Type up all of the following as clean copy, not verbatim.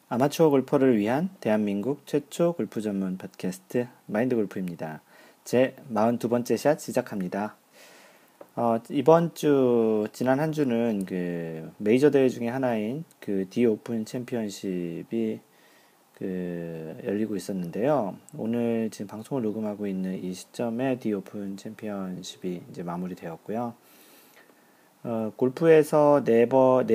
아마추어 골퍼를 위한 대한민국 최초 골프 전문 팟캐스트 마인드 골프입니다. 제 42번째 샷 시작합니다. 지난 한 주는 그 메이저 대회 중에 하나인 그 디 오픈 챔피언십이 열리고 있었는데요. 오늘 지금 방송을 녹음하고 있는 이 시점에 디 오픈 챔피언십이 이제 마무리되었고요. 골프에서 네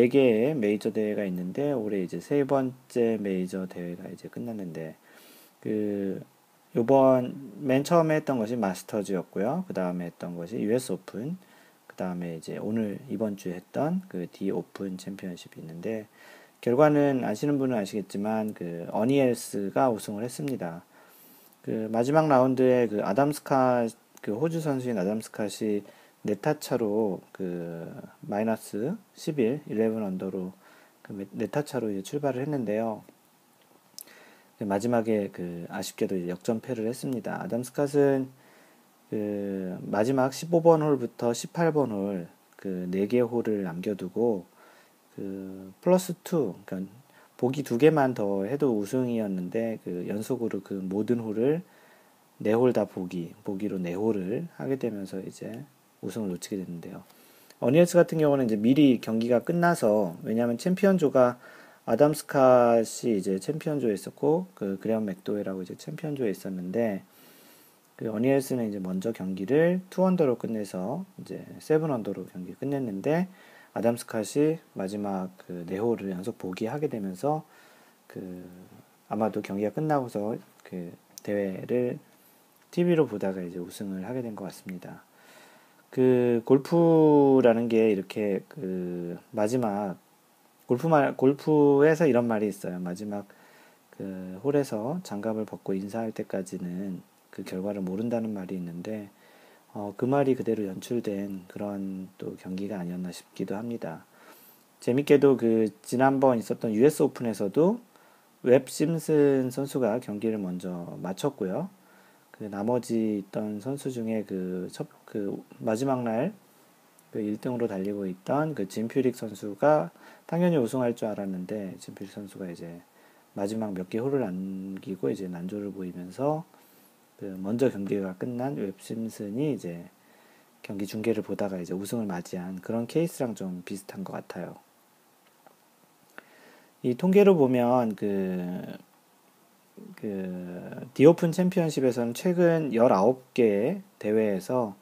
개의 메이저 대회가 있는데, 올해 이제 세 번째 메이저 대회가 이제 끝났는데, 그, 맨 처음에 했던 것이 마스터즈였고요. 그 다음에 했던 것이 US 오픈, 그 다음에 이제 이번 주에 했던 그 디 오픈 챔피언십이 있는데, 결과는 아시는 분은 아시겠지만, 어니엘스가 우승을 했습니다. 마지막 라운드에 호주 선수인 아담 스캇이 네타 차로 마이너스 11 언더로 네타 차로 이제 출발을 했는데요. 마지막에 아쉽게도 이제 역전패를 했습니다. 아담 스캇은 마지막 15번 홀부터 18번 홀 4개 홀을 남겨두고 플러스 2, 그러니까 보기 2개만 더 해도 우승이었는데 연속으로 모든 홀을 4홀 다 보기로 4홀을 하게 되면서 이제 우승을 놓치게 됐는데요. 어니엘스 같은 경우는 이제 미리 경기가 끝나서, 왜냐하면 챔피언조가 아담 스캇이 이제 챔피언조에 있었고 그레엄 맥도웰하고 이제 챔피언조에 있었는데, 어니엘스는 이제 먼저 경기를 2언더로 끝내서 이제 7언더로 경기 끝냈는데, 아담 스캇이 마지막 4홀을 연속 보기하게 되면서 아마도 경기가 끝나고서 대회를 TV로 보다가 이제 우승을 하게 된 것 같습니다. 골프라는 게 이렇게 골프에서 이런 말이 있어요. 마지막 홀에서 장갑을 벗고 인사할 때까지는 그 결과를 모른다는 말이 있는데, 그 말이 그대로 연출된 그런 또 경기가 아니었나 싶기도 합니다. 재밌게도 지난번 있었던 US 오픈에서도 웹 심슨 선수가 경기를 먼저 마쳤고요. 나머지 있던 선수 중에 마지막 날 1등으로 달리고 있던 짐 퓨릭 선수가 당연히 우승할 줄 알았는데, 짐 퓨릭 선수가 이제 마지막 몇 개 홀을 남기고 이제 난조를 보이면서 먼저 경기가 끝난 웹 심슨이 이제 경기 중계를 보다가 이제 우승을 맞이한 그런 케이스랑 좀 비슷한 것 같아요. 이 통계로 보면 디오픈 챔피언십에서는 최근 19개의 대회에서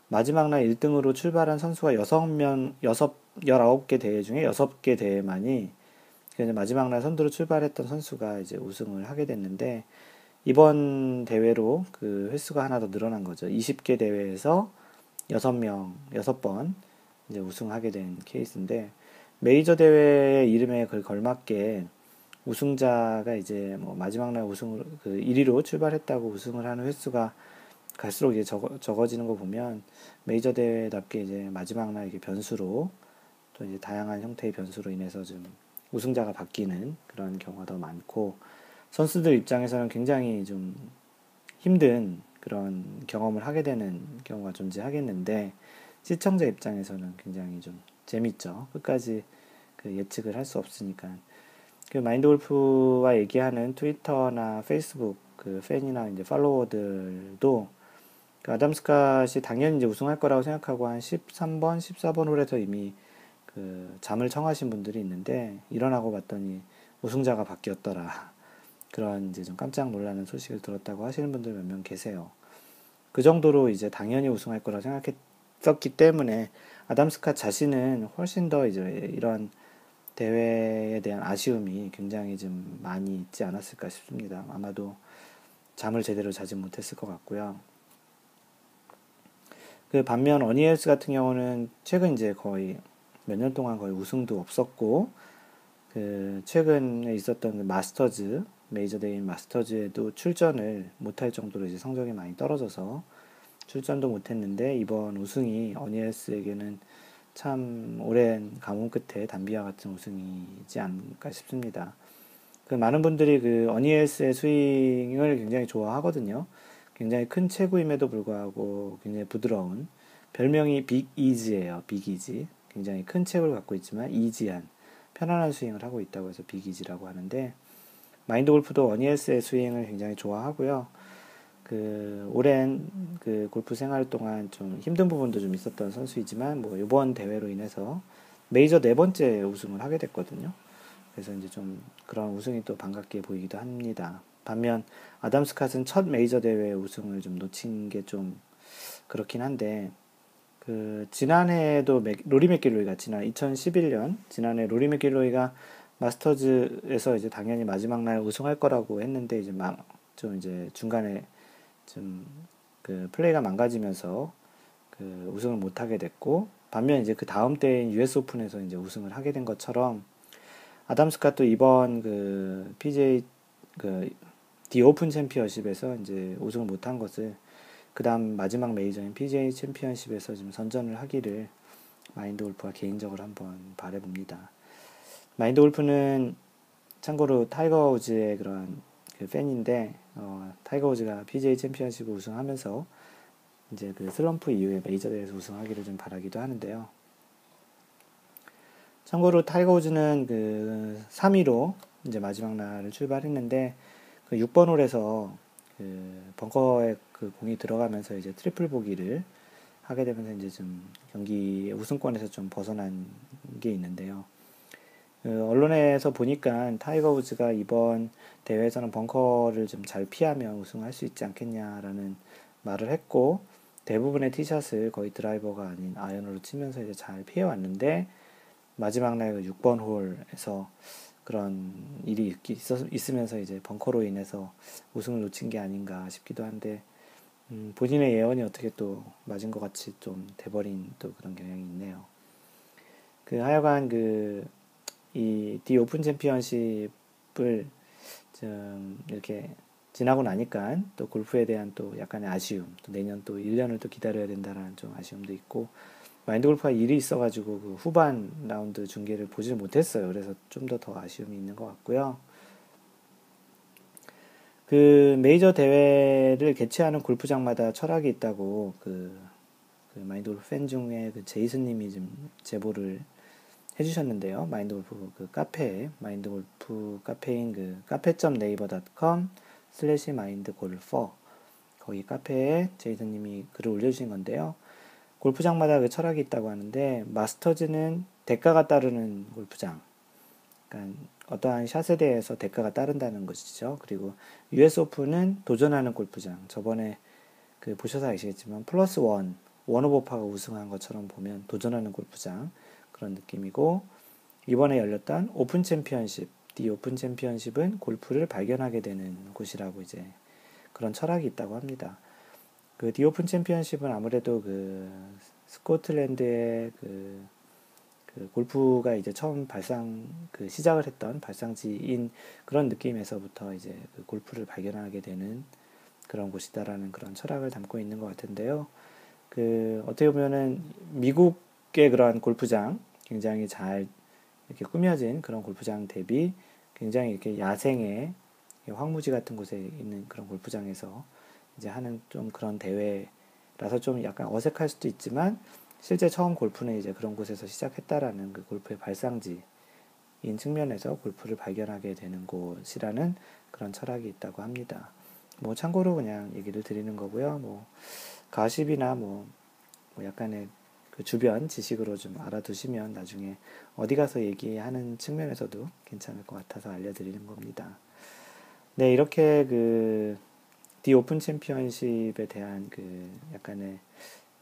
마지막 날 1등으로 출발한 선수가 19개 대회 중에 6개 대회만이 마지막 날 선두로 출발했던 선수가 이제 우승을 하게 됐는데, 이번 대회로 횟수가 하나 더 늘어난 거죠. 20개 대회에서 6번 이제 우승하게 된 케이스인데, 메이저 대회의 이름에 걸맞게 우승자가 이제 마지막 날 1위로 출발했다고 우승을 하는 횟수가 갈수록 이제 적어지는 거 보면, 메이저 대회답게 이제 마지막 날 이게 변수로, 또 이제 다양한 형태의 변수로 인해서 좀 우승자가 바뀌는 그런 경우가 더 많고, 선수들 입장에서는 굉장히 좀 힘든 그런 경험을 하게 되는 경우가 존재하겠는데, 시청자 입장에서는 굉장히 좀 재밌죠. 끝까지 예측을 할 수 없으니까. 마인드 골프와 얘기하는 트위터나 페이스북 팬이나 이제 팔로워들도 아담 스캇이 당연히 이제 우승할 거라고 생각하고 한 13번, 14번 홀에서 이미 잠을 청하신 분들이 있는데, 일어나고 봤더니 우승자가 바뀌었더라. 그런 이제 좀 깜짝 놀라는 소식을 들었다고 하시는 분들 몇 명 계세요. 그 정도로 이제 당연히 우승할 거라고 생각했었기 때문에 아담 스캇 자신은 훨씬 더 이제 이런 대회에 대한 아쉬움이 굉장히 좀 많이 있지 않았을까 싶습니다. 아마도 잠을 제대로 자지 못했을 것 같고요. 반면 어니엘스 같은 경우는 최근 이제 거의 몇 년 동안 거의 우승도 없었고, 최근에 있었던 마스터즈, 메이저 대회인 마스터즈에도 출전을 못할 정도로 이제 성적이 많이 떨어져서 출전도 못했는데, 이번 우승이 어니엘스에게는 참 오랜 가뭄 끝에 단비와 같은 우승이지 않을까 싶습니다. 많은 분들이 어니엘스의 스윙을 굉장히 좋아하거든요. 굉장히 큰 체구임에도 불구하고 굉장히 부드러운, 별명이 빅 이지예요. 빅 이지. 굉장히 큰 체구를 갖고 있지만 이지한, 편안한 스윙을 하고 있다고 해서 빅이지라고 하는데, 마인드 골프도 어니엘스의 스윙을 굉장히 좋아하고요. 그 오랜 그 골프 생활 동안 좀 힘든 부분도 좀 있었던 선수이지만 뭐 이번 대회로 인해서 메이저 네 번째 우승을 하게 됐거든요. 그래서 이제 좀 그런 우승이 또 반갑게 보이기도 합니다. 반면 아담 스캇은 첫 메이저 대회 우승을 좀 놓친 게 좀 그렇긴 한데, 그 지난해에도 로리 맥길로이가 지난 2011년 지난해 로리 맥길로이가 마스터즈에서 이제 당연히 마지막 날 우승할 거라고 했는데 이제 막 좀 이제 중간에 좀 그 플레이가 망가지면서 그 우승을 못 하게 됐고, 반면 이제 그 다음 때인 US 오픈에서 이제 우승을 하게 된 것처럼 아담 스캇도 이번 그 PGA 그 디 오픈 챔피언십에서 이제 우승을 못한 것을 그 다음 마지막 메이저인 PGA 챔피언십에서 지금 선전을 하기를 마인드 골프가 개인적으로 한번 바라봅니다. 마인드 골프는 참고로 타이거 우즈의 그런 그 팬인데, 타이거 우즈가 PGA 챔피언십을 우승하면서 이제 그 슬럼프 이후에 메이저 대회에서 우승하기를 좀 바라기도 하는데요. 참고로 타이거 우즈는 그 3위로 이제 마지막 날을 출발했는데, 그 6번 홀에서 그 벙커에 그 공이 들어가면서 이제 트리플 보기를 하게 되면서 이제 좀 경기 우승권에서 좀 벗어난 게 있는데요. 그 언론에서 보니까 타이거 우즈가 이번 대회에서는 벙커를 좀 잘 피하면 우승할 수 있지 않겠냐라는 말을 했고, 대부분의 티샷을 거의 드라이버가 아닌 아이언으로 치면서 이제 잘 피해왔는데, 마지막 날 그 6번 홀에서 그런 일이 있으면서 이제 벙커로 인해서 우승을 놓친 게 아닌가 싶기도 한데, 본인의 예언이 어떻게 또 맞은 것 같이 좀 돼버린 또 그런 경향이 있네요. 그 하여간 그 이 디 오픈 챔피언십을 좀 이렇게 지나고 나니까 또 골프에 대한 또 약간의 아쉬움, 또 내년 또 1년을 또 기다려야 된다는 좀 아쉬움도 있고, 마인드 골프가 일이 있어가지고 그 후반 라운드 중계를 보질 못했어요. 그래서 좀 더 아쉬움이 있는 것 같고요. 그 메이저 대회를 개최하는 골프장마다 철학이 있다고 그 마인드 골프 팬 중에 그 제이슨님이 좀 제보를 해주셨는데요. 마인드 골프 그 카페에 마인드 골프 카페인 그 cafe.naver.com 슬래시 마인드 골퍼, 거기 카페에 제이슨님이 글을 올려주신 건데요. 골프장마다 그 철학이 있다고 하는데, 마스터즈는 대가가 따르는 골프장, 그러니까 어떠한 샷에 대해서 대가가 따른다는 것이죠. 그리고 US 오픈은 도전하는 골프장, 저번에 그 보셔서 아시겠지만 플러스 원 오버파가 우승한 것처럼 보면 도전하는 골프장 그런 느낌이고, 이번에 열렸던 오픈 챔피언십, 디 오픈 챔피언십은 골프를 발견하게 되는 곳이라고 이제 그런 철학이 있다고 합니다. 그 디 오픈 챔피언십은 아무래도 그 스코틀랜드의 그 골프가 이제 처음 그 시작을 했던 발상지인 그런 느낌에서부터 이제 그 골프를 발견하게 되는 그런 곳이다라는 그런 철학을 담고 있는 것 같은데요. 그 어떻게 보면은 미국의 그러한 골프장, 굉장히 잘 이렇게 꾸며진 그런 골프장 대비 굉장히 이렇게 야생의 황무지 같은 곳에 있는 그런 골프장에서 이제 하는 좀 그런 대회라서 좀 약간 어색할 수도 있지만, 실제 처음 골프는 이제 그런 곳에서 시작했다라는 그 골프의 발상지인 측면에서 골프를 발견하게 되는 곳이라는 그런 철학이 있다고 합니다. 뭐 참고로 그냥 얘기를 드리는 거고요. 뭐 가십이나 뭐 약간의 그 주변 지식으로 좀 알아두시면 나중에 어디 가서 얘기하는 측면에서도 괜찮을 것 같아서 알려드리는 겁니다. 네, 이렇게 그 디 오픈 챔피언십에 대한 그 약간의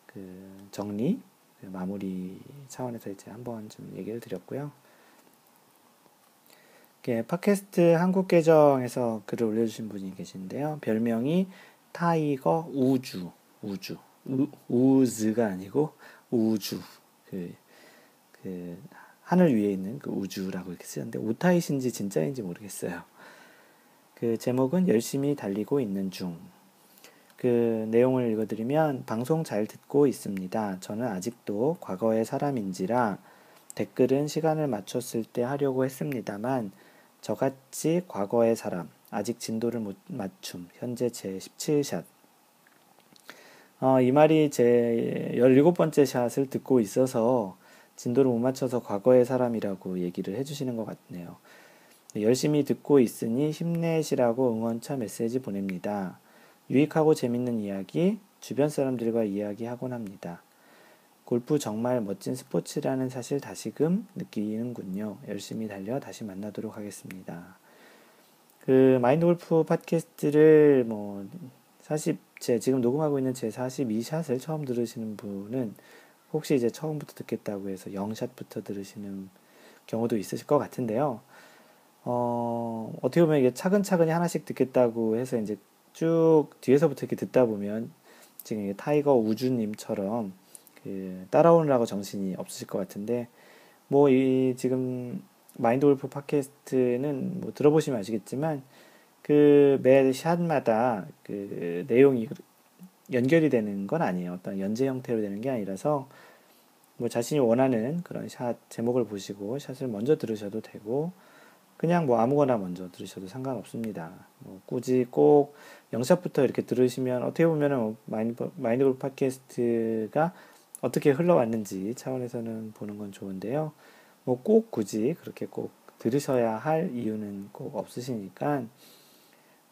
그 정리, 그 마무리 차원에서 이제 한번 좀 얘기를 드렸고요. 팟캐스트 한국 계정에서 글을 올려주신 분이 계신데요. 별명이 타이거 우즈가 아니고 우주, 그 하늘 위에 있는 그 우주라고 이렇게 쓰는데 오타이신지 진짜인지 모르겠어요. 그 제목은 열심히 달리고 있는 중. 그 내용을 읽어드리면, 방송 잘 듣고 있습니다. 저는 아직도 과거의 사람인지라 댓글은 시간을 맞췄을 때 하려고 했습니다만, 저같이 과거의 사람, 아직 진도를 못 맞춤, 현재 제 17샷. 이 말이 제 17번째 샷을 듣고 있어서 진도를 못 맞춰서 과거의 사람이라고 얘기를 해주시는 것 같네요. 열심히 듣고 있으니 힘내시라고 응원차 메시지 보냅니다. 유익하고 재밌는 이야기, 주변 사람들과 이야기하곤 합니다. 골프 정말 멋진 스포츠라는 사실 다시금 느끼는군요. 열심히 달려 다시 만나도록 하겠습니다. 그 마인드 골프 팟캐스트를 지금 녹음하고 있는 제 42샷을 처음 들으시는 분은 혹시 이제 처음부터 듣겠다고 해서 0샷부터 들으시는 경우도 있으실 것 같은데요. 어떻게 보면 이게 차근차근히 하나씩 듣겠다고 해서 이제 쭉 뒤에서부터 이렇게 듣다 보면 지금 이게 타이거 우주님처럼 그 따라오느라고 정신이 없으실 것 같은데 이 지금 마인드 골프 팟캐스트는 들어보시면 아시겠지만 그 매 샷마다 그 내용이 연결이 되는 건 아니에요. 어떤 연재 형태로 되는 게 아니라서 자신이 원하는 그런 샷 제목을 보시고 샷을 먼저 들으셔도 되고 그냥 아무거나 먼저 들으셔도 상관없습니다. 굳이 꼭 영샷부터 이렇게 들으시면 어떻게 보면은 마인드 골프 팟캐스트가 어떻게 흘러왔는지 차원에서는 보는 건 좋은데요. 꼭 굳이 그렇게 꼭 들으셔야 할 이유는 꼭 없으시니까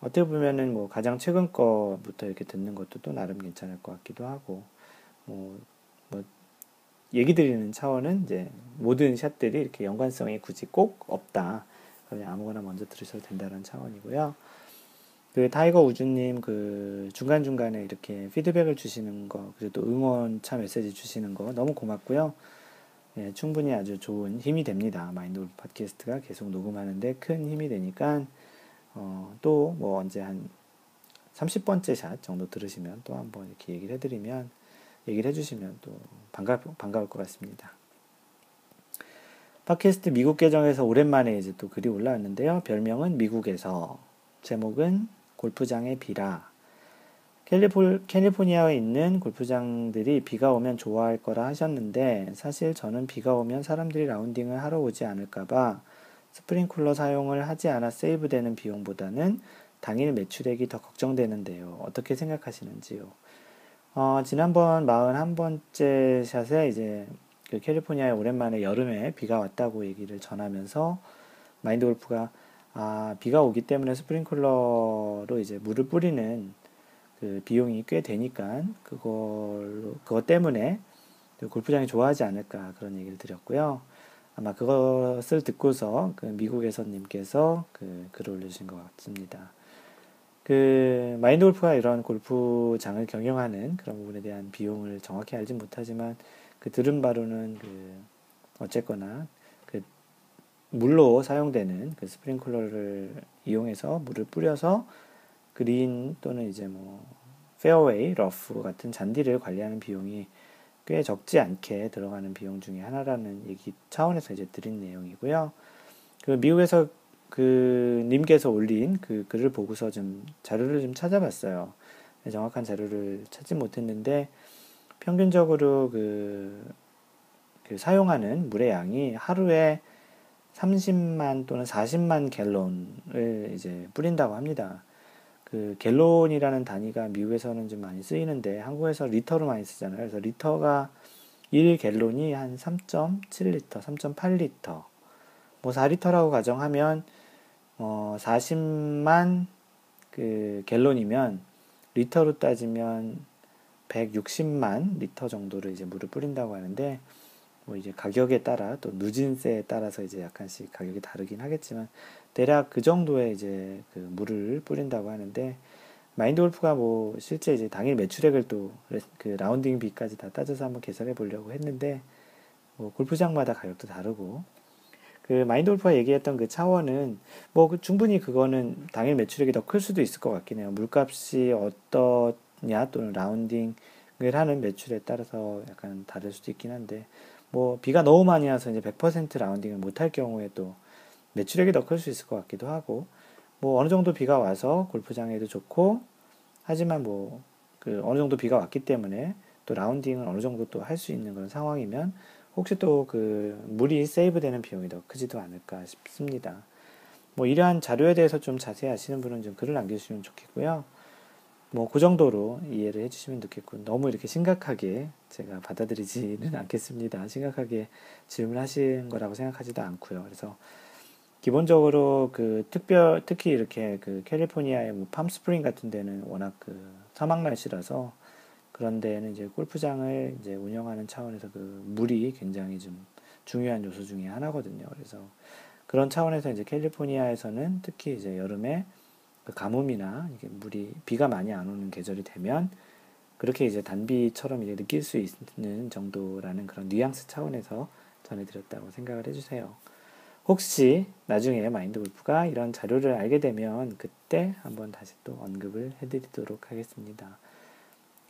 어떻게 보면은 가장 최근 거부터 이렇게 듣는 것도 또 나름 괜찮을 것 같기도 하고 얘기 드리는 차원은 이제 모든 샷들이 이렇게 연관성이 굳이 꼭 없다. 그냥 아무거나 먼저 들으셔도 된다는 차원이고요. 그 타이거 우주님 그 중간중간에 이렇게 피드백을 주시는 거, 그리고 또 응원차 메시지 주시는 거 너무 고맙고요. 예, 충분히 아주 좋은 힘이 됩니다. 마인드 골프 팟캐스트가 계속 녹음하는데 큰 힘이 되니까 또 언제 한 30번째 샷 정도 들으시면 또 한번 이렇게 얘기를 해주시면 또 반가울 것 같습니다. 팟캐스트 미국 계정에서 오랜만에 이제 또 글이 올라왔는데요. 별명은 미국에서, 제목은 골프장의 비라. 캘리포니아에 있는 골프장들이 비가 오면 좋아할 거라 하셨는데 사실 저는 비가 오면 사람들이 라운딩을 하러 오지 않을까봐 스프링클러 사용을 하지 않아 세이브되는 비용보다는 당일 매출액이 더 걱정되는데요. 어떻게 생각하시는지요? 지난번 41번째 샷에 이제 그 캘리포니아에 오랜만에 여름에 비가 왔다고 얘기를 전하면서 마인드 골프가 비가 오기 때문에 스프링클러로 이제 물을 뿌리는 그 비용이 꽤 되니까 그것 때문에 골프장이 좋아하지 않을까 그런 얘기를 드렸고요. 아마 그것을 듣고서 그 미국에서님께서 그 글을 올려주신 것 같습니다. 그 마인드 골프가 이런 골프장을 경영하는 그런 부분에 대한 비용을 정확히 알진 못하지만 그 들은 바로는 어쨌거나 그 물로 사용되는 그 스프링클러를 이용해서 물을 뿌려서 그린 또는 이제 페어웨이, 러프 같은 잔디를 관리하는 비용이 꽤 적지 않게 들어가는 비용 중에 하나라는 얘기 차원에서 이제 드린 내용이고요. 그 미국에서 그 님께서 올린 그 글을 보고서 좀 자료를 좀 찾아봤어요. 정확한 자료를 찾지 못했는데 평균적으로 그 사용하는 물의 양이 하루에 30만 또는 40만 갤론을 이제 뿌린다고 합니다. 그 갤론이라는 단위가 미국에서는 좀 많이 쓰이는데 한국에서 리터로 많이 쓰잖아요. 그래서 리터가 1갤론이 한 3.7리터, 3.8리터, 4리터라고 가정하면 40만 그 갤론이면 리터로 따지면 160만 리터 정도를 이제 물을 뿌린다고 하는데 이제 가격에 따라 또 누진세에 따라서 이제 약간씩 가격이 다르긴 하겠지만 대략 그 정도의 이제 그 물을 뿌린다고 하는데 마인드 골프가 실제 이제 당일 매출액을 또 그 라운딩 비까지 다 따져서 한번 계산해 보려고 했는데 골프장마다 가격도 다르고 그 마인드 골프가 얘기했던 그 차원은 충분히 그거는 당일 매출액이 더 클 수도 있을 것 같긴 해요. 물값이 어떠냐 또는 라운딩을 하는 매출에 따라서 약간 다를 수도 있긴 한데 비가 너무 많이 와서 이제 100% 라운딩을 못할 경우에 또 매출액이 더 클 수 있을 것 같기도 하고 어느 정도 비가 와서 골프장에도 좋고 하지만 그 어느 정도 비가 왔기 때문에 또 라운딩을 어느 정도 또 할 수 있는 그런 상황이면 혹시 또 그 물이 세이브되는 비용이 더 크지도 않을까 싶습니다. 이러한 자료에 대해서 좀 자세히 아시는 분은 좀 글을 남겨주시면 좋겠고요. 뭐 그 정도로 이해를 해주시면 좋겠고, 너무 이렇게 심각하게 제가 받아들이지는 않겠습니다. 심각하게 질문하신 거라고 생각하지도 않고요. 그래서 기본적으로 특히 이렇게 캘리포니아의 뭐 팜스프링 같은 데는 워낙 사막 날씨라서, 그런 데는 이제 골프장을 이제 운영하는 차원에서 물이 굉장히 좀 중요한 요소 중에 하나거든요. 그래서 그런 차원에서 이제 캘리포니아에서는 특히 이제 여름에 가뭄이나 이게 비가 많이 안 오는 계절이 되면 그렇게 이제 단비처럼 이제 느낄 수 있는 정도라는 그런 뉘앙스 차원에서 전해드렸다고 생각을 해주세요. 혹시 나중에 마인드 골프가 이런 자료를 알게 되면 그때 한번 다시 또 언급을 해드리도록 하겠습니다.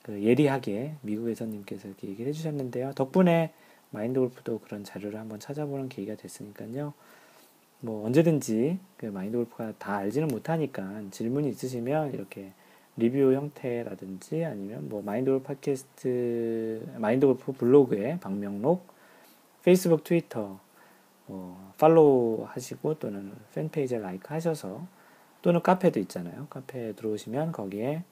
예리하게 미국에서님께서 이렇게 얘기를 해주셨는데요. 덕분에 마인드 골프도 그런 자료를 한번 찾아보는 계기가 됐으니까요. 뭐 언제든지 마인드 골프가 다 알지는 못하니까 질문이 있으시면 이렇게 리뷰 형태라든지 아니면 뭐 마인드 골프 팟캐스트, 마인드 골프 블로그에 방명록, 페이스북, 트위터 팔로우 하시고 또는 팬페이지를 라이크 하셔서, 또는 카페도 있잖아요. 카페에 들어오시면 거기에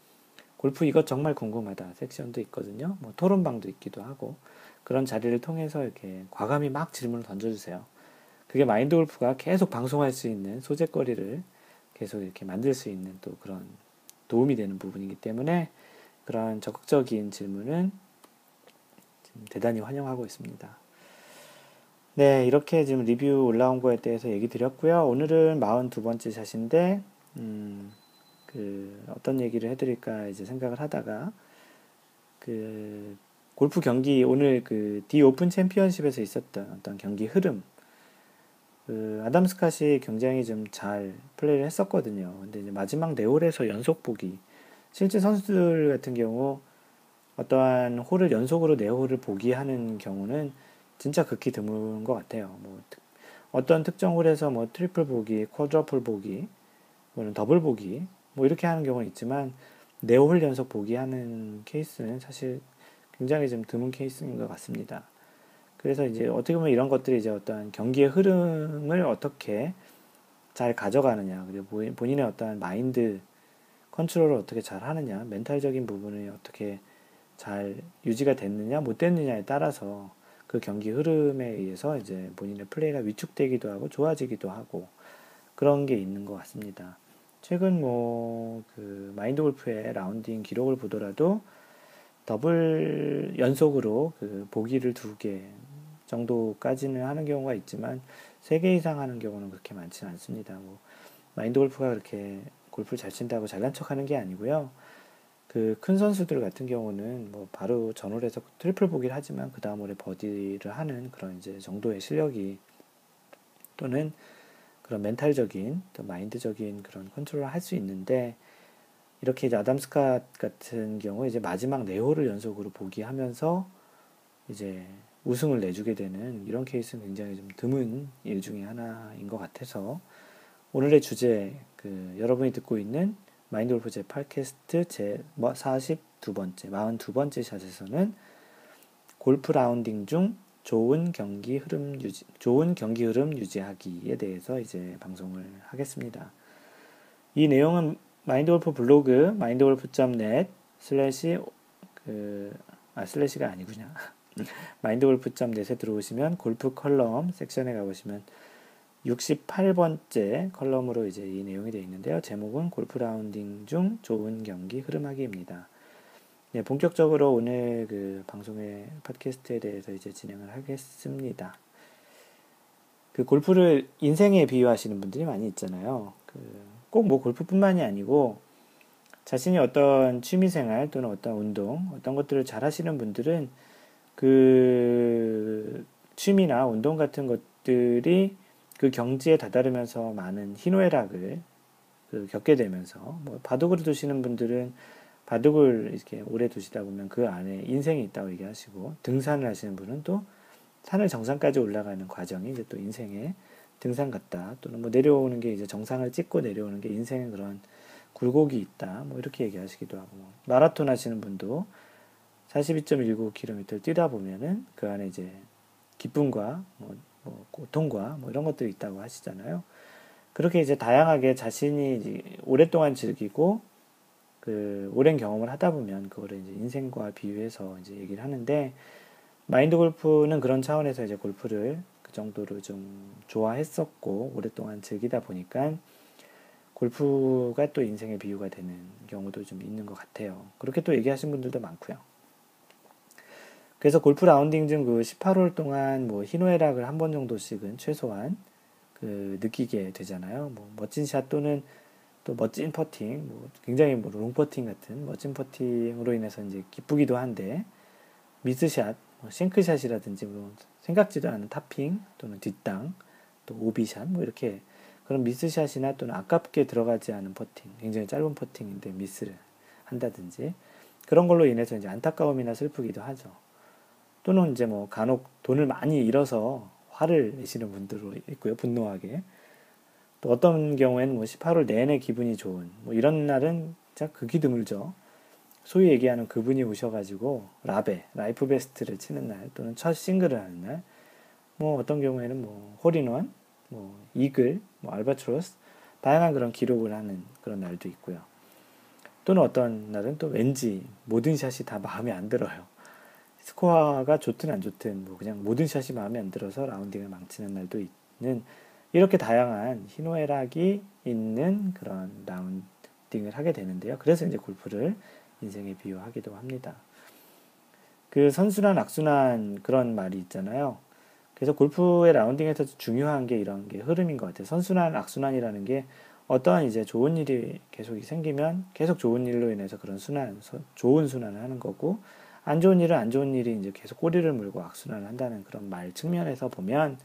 골프 이것 정말 궁금하다 섹션도 있거든요. 뭐 토론방도 있기도 하고, 그런 자리를 통해서 이렇게 과감히 막 질문을 던져주세요. 그게 마인드 골프가 계속 방송할 수 있는 소재거리를 계속 이렇게 만들 수 있는 또 그런 도움이 되는 부분이기 때문에, 그런 적극적인 질문은 지금 대단히 환영하고 있습니다. 네, 이렇게 지금 리뷰 올라온 거에 대해서 얘기 드렸고요. 오늘은 42번째 샷인데, 어떤 얘기를 해드릴까 이제 생각을 하다가, 골프 경기, 오늘 디 오픈 챔피언십에서 있었던 어떤 경기 흐름, 아담 스캇이 굉장히 좀 잘 플레이를 했었거든요. 근데 이제 마지막 4홀에서 연속 보기, 실제 선수들 같은 경우 어떠한 홀을 연속으로 4홀을 보기하는 경우는 진짜 극히 드문 것 같아요. 뭐 어떤 특정 홀에서 뭐 트리플 보기, 쿼드러플 보기, 또는 더블 보기, 뭐 이렇게 하는 경우는 있지만 4홀 연속 보기 하는 케이스는 사실 굉장히 좀 드문 케이스인 것 같습니다. 그래서 이제 어떻게 보면 이런 것들이 이제 어떤 경기의 흐름을 어떻게 잘 가져가느냐, 그리고 본인의 어떤 마인드 컨트롤을 어떻게 잘 하느냐, 멘탈적인 부분이 어떻게 잘 유지가 됐느냐, 못 됐느냐에 따라서 그 경기 흐름에 의해서 이제 본인의 플레이가 위축되기도 하고 좋아지기도 하고 그런 게 있는 것 같습니다. 최근 마인드 골프의 라운딩 기록을 보더라도 더블 연속으로 보기를 2개 정도까지는 하는 경우가 있지만 3개 이상 하는 경우는 그렇게 많지는 않습니다. 마인드 골프가 그렇게 골프를 잘 친다고 잘난 척 하는 게 아니고요. 큰 선수들 같은 경우는 뭐 바로 전홀에서 트리플 보기를 하지만 그 다음 홀에 버디를 하는 그런 이제 정도의 실력이, 또는 그런 멘탈적인 또 마인드적인 그런 컨트롤을 할 수 있는데, 이렇게 이제 아담 스캇 같은 경우 이제 마지막 4홀을 연속으로 보기하면서 이제 우승을 내주게 되는 이런 케이스는 굉장히 좀 드문 일 중에 하나인 것 같아서, 오늘의 주제, 여러분이 듣고 있는 마인드 골프 제 팟캐스트 제 42번째 샷에서는 골프 라운딩 중 좋은 경기 흐름 유지하기에 대해서 이제 방송을 하겠습니다. 이 내용은 마인드 골프 블로그 mindgolf.net 슬래시가 아니구나. mindgolf.net에 들어오시면 골프 컬럼 섹션에 가보시면 68번째 컬럼으로 이제 이 내용이 되어 있는데요. 제목은 골프 라운딩 중 좋은 경기 흐름하기입니다. 네, 본격적으로 오늘 방송의 팟캐스트에 대해서 이제 진행을 하겠습니다. 골프를 인생에 비유하시는 분들이 많이 있잖아요. 꼭 뭐 골프뿐만이 아니고 자신이 어떤 취미생활 또는 어떤 운동, 어떤 것들을 잘 하시는 분들은 취미나 운동 같은 것들이 경지에 다다르면서 많은 희노애락을 겪게 되면서, 바둑을 두시는 분들은 바둑을 이렇게 오래 두시다 보면 그 안에 인생이 있다고 얘기하시고, 등산을 하시는 분은 또 산을 정상까지 올라가는 과정이 이제 또 인생의 등산 같다, 또는 내려오는 게 이제 정상을 찍고 내려오는 게 인생의 그런 굴곡이 있다, 이렇게 얘기하시기도 하고, 마라톤 하시는 분도 42.19km 뛰다 보면은 그 안에 이제 기쁨과 고통과 이런 것들이 있다고 하시잖아요. 그렇게 이제 다양하게 자신이 이제 오랫동안 즐기고 그 오랜 경험을 하다 보면 그거를 이제 인생과 비유해서 이제 얘기를 하는데, 마인드 골프는 그런 차원에서 이제 골프를 그 정도로 좀 좋아했었고 오랫동안 즐기다 보니까 골프가 또 인생의 비유가 되는 경우도 좀 있는 것 같아요. 그렇게 또 얘기하신 분들도 많고요. 그래서 골프 라운딩 중 그 18홀 동안 뭐 희노애락을 한 번 정도씩은 최소한 그 느끼게 되잖아요. 뭐 멋진 샷 또는 또 멋진 퍼팅, 뭐 굉장히 뭐 롱퍼팅 같은 멋진 퍼팅으로 인해서 이제 기쁘기도 한데, 미스샷, 뭐 싱크샷이라든지 뭐 생각지도 않은 탑핑 또는 뒷땅, 또 오비샷 뭐 이렇게 그런 미스샷이나 또는 아깝게 들어가지 않은 퍼팅, 굉장히 짧은 퍼팅인데 미스를 한다든지 그런 걸로 인해서 이제 안타까움이나 슬프기도 하죠. 또는 이제 뭐 간혹 돈을 많이 잃어서 화를 내시는 분들도 있고요, 분노하게. 또 어떤 경우에는 뭐 18홀 내내 기분이 좋은, 뭐 이런 날은 진짜 극히 드물죠. 소위 얘기하는 그분이 오셔가지고 라이프 베스트를 치는 날, 또는 첫 싱글을 하는 날, 뭐 어떤 경우에는 뭐 홀인원, 뭐 이글, 뭐 알바트로스, 다양한 그런 기록을 하는 그런 날도 있고요. 또는 어떤 날은 또 왠지 모든 샷이 다 마음에 안 들어요. 스코어가 좋든 안 좋든 뭐 그냥 모든 샷이 마음에 안 들어서 라운딩을 망치는 날도 있는, 이렇게 다양한 희노애락이 있는 그런 라운딩을 하게 되는데요. 그래서 이제 골프를 인생에 비유하기도 합니다. 그 선순환, 악순환 그런 말이 있잖아요. 그래서 골프의 라운딩에서 중요한 게 이런 게 흐름인 것 같아요. 선순환, 악순환이라는 게 어떠한 이제 좋은 일이 계속 생기면 계속 좋은 일로 인해서 그런 좋은 순환을 하는 거고, 안 좋은 일은 안 좋은 일이 이제 계속 꼬리를 물고 악순환을 한다는 그런 말 측면에서 보면,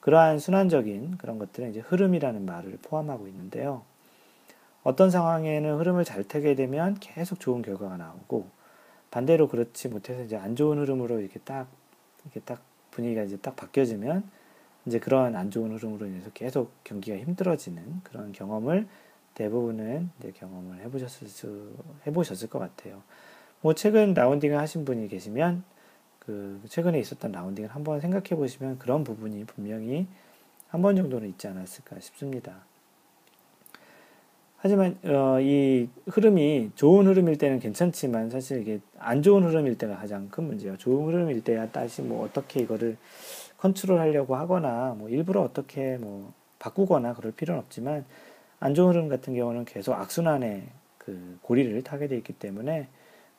그러한 순환적인 그런 것들은 이제 흐름이라는 말을 포함하고 있는데요. 어떤 상황에는 흐름을 잘 타게 되면 계속 좋은 결과가 나오고, 반대로 그렇지 못해서 이제 안 좋은 흐름으로 이렇게 딱 분위기가 이제 딱 바뀌어지면 이제 그런 안 좋은 흐름으로 인해서 계속 경기가 힘들어지는 그런 경험을 대부분은 이제 경험을 해보셨을 것 같아요. 뭐 최근 라운딩을 하신 분이 계시면 그 최근에 있었던 라운딩을 한번 생각해 보시면 그런 부분이 분명히 한 번 정도는 있지 않았을까 싶습니다. 하지만 이 흐름이 좋은 흐름일 때는 괜찮지만 사실 이게 안 좋은 흐름일 때가 가장 큰 문제예요. 좋은 흐름일 때야 다시 뭐 어떻게 이거를 컨트롤하려고 하거나 뭐 일부러 어떻게 뭐 바꾸거나 그럴 필요는 없지만, 안 좋은 흐름 같은 경우는 계속 악순환의 그 고리를 타게 돼 있기 때문에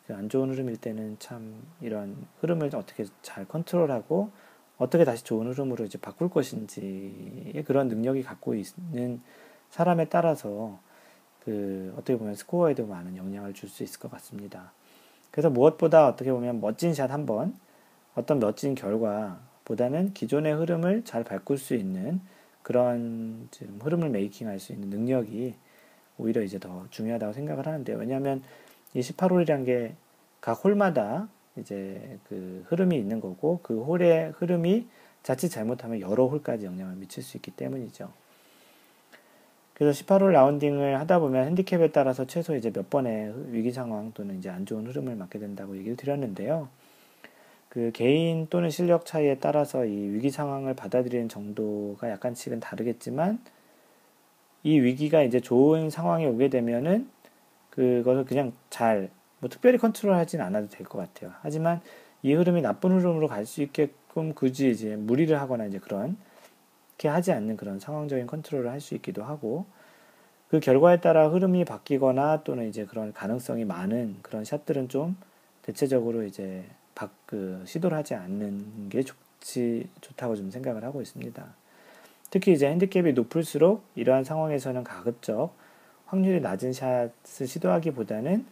그 안 좋은 흐름일 때는 참 이런 흐름을 어떻게 잘 컨트롤하고 어떻게 다시 좋은 흐름으로 이제 바꿀 것인지의 그런 능력이 갖고 있는 사람에 따라서 그 어떻게 보면 스코어에도 많은 영향을 줄 수 있을 것 같습니다. 그래서 무엇보다 어떻게 보면 멋진 샷 한 번, 어떤 멋진 결과보다는 기존의 흐름을 잘 바꿀 수 있는 그런 지금 흐름을 메이킹할 수 있는 능력이 오히려 이제 더 중요하다고 생각을 하는데, 왜냐하면 이 18홀이란 게 각 홀마다 이제 그 흐름이 있는 거고, 그 홀의 흐름이 자칫 잘못하면 여러 홀까지 영향을 미칠 수 있기 때문이죠. 그래서 18홀 라운딩을 하다 보면 핸디캡에 따라서 최소 이제 몇 번의 위기 상황 또는 이제 안 좋은 흐름을 맞게 된다고 얘기를 드렸는데요. 그 개인 또는 실력 차이에 따라서 이 위기 상황을 받아들이는 정도가 약간씩은 다르겠지만, 이 위기가 이제 좋은 상황에 오게 되면은 그것을 그냥 뭐 특별히 컨트롤하진 않아도 될 것 같아요. 하지만 이 흐름이 나쁜 흐름으로 갈 수 있게끔 굳이 이제 무리를 하거나 이제 그렇게 하지 않는 그런 상황적인 컨트롤을 할 수 있기도 하고, 그 결과에 따라 흐름이 바뀌거나 또는 이제 그런 가능성이 많은 그런 샷들은 좀 대체적으로 이제 시도를 하지 않는 게 좋다고 좀 생각을 하고 있습니다. 특히 이제 핸디캡이 높을수록 이러한 상황에서는 가급적 확률이 낮은 샷을 시도하기보다는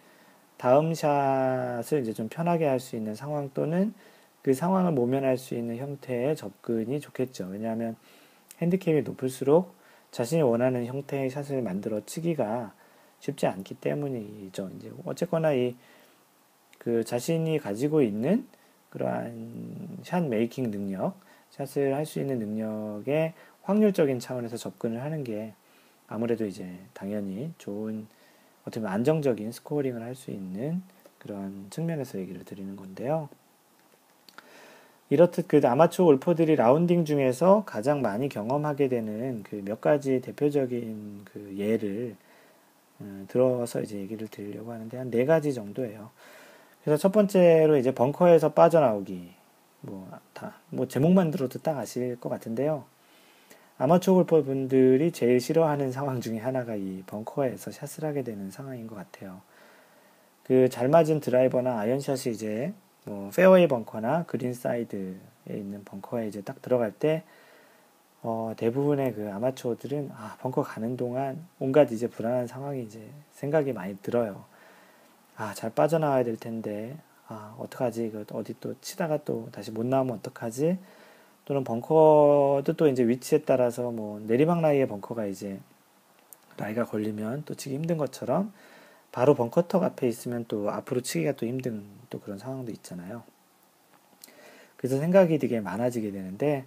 다음 샷을 이제 좀 편하게 할 수 있는 상황 또는 그 상황을 모면할 수 있는 형태의 접근이 좋겠죠. 왜냐하면 핸디캡이 높을수록 자신이 원하는 형태의 샷을 만들어 치기가 쉽지 않기 때문이죠. 이제 어쨌거나 그 자신이 가지고 있는 그러한 샷 메이킹 능력, 샷을 할 수 있는 능력의 확률적인 차원에서 접근을 하는 게 아무래도 이제 당연히 좋은 어떻게 보면 안정적인 스코어링을 할 수 있는 그런 측면에서 얘기를 드리는 건데요. 이렇듯 그 아마추어 골퍼들이 라운딩 중에서 가장 많이 경험하게 되는 그 몇 가지 대표적인 그 예를 들어서 이제 얘기를 드리려고 하는데 한 네 가지 정도예요. 그래서 첫 번째로 이제 벙커에서 빠져나오기. 뭐 제목만 들어도 딱 아실 것 같은데요. 아마추어 골퍼 분들이 제일 싫어하는 상황 중에 하나가 이 벙커에서 샷을 하게 되는 상황인 것 같아요. 그 잘 맞은 드라이버나 아이언샷이 이제 뭐 페어웨이 벙커나 그린 사이드에 있는 벙커에 이제 딱 들어갈 때 대부분의 그 아마추어들은 벙커 가는 동안 온갖 이제 불안한 상황이 이제 생각이 많이 들어요. 잘 빠져나와야 될 텐데, 어떡하지? 이거 어디 또 치다가 또 다시 못 나오면 어떡하지? 또는 벙커도 또 이제 위치에 따라서 뭐 내리막 라이의 벙커가 이제 라이가 걸리면 또 치기 힘든 것처럼 바로 벙커턱 앞에 있으면 또 앞으로 치기가 또 힘든 또 그런 상황도 있잖아요. 그래서 생각이 되게 많아지게 되는데,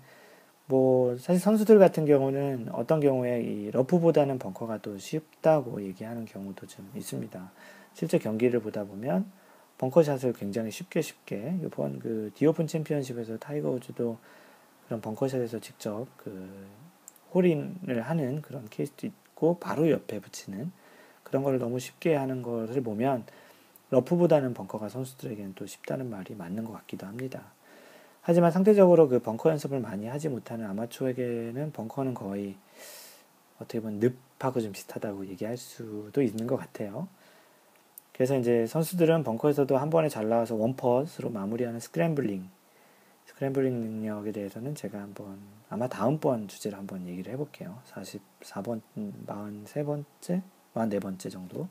뭐 사실 선수들 같은 경우는 어떤 경우에 이 러프보다는 벙커가 또 쉽다고 얘기하는 경우도 좀 있습니다. 실제 경기를 보다 보면 벙커샷을 굉장히 쉽게 이번 그 디오픈 챔피언십에서 타이거 우즈도 그런 벙커샷에서 직접 그 홀인을 하는 그런 케이스도 있고 바로 옆에 붙이는 그런 걸 너무 쉽게 하는 것을 보면 러프보다는 벙커가 선수들에게는 또 쉽다는 말이 맞는 것 같기도 합니다. 하지만 상대적으로 그 벙커 연습을 많이 하지 못하는 아마추어에게는 벙커는 거의 어떻게 보면 늪하고 좀 비슷하다고 얘기할 수도 있는 것 같아요. 그래서 이제 선수들은 벙커에서도 한 번에 잘 나와서 원퍼스로 마무리하는 스크램블링 능력에 대해서는 제가 한번 아마 다음번 주제로 한번 얘기를 해볼게요. 44번, 43번째, 44번째 정도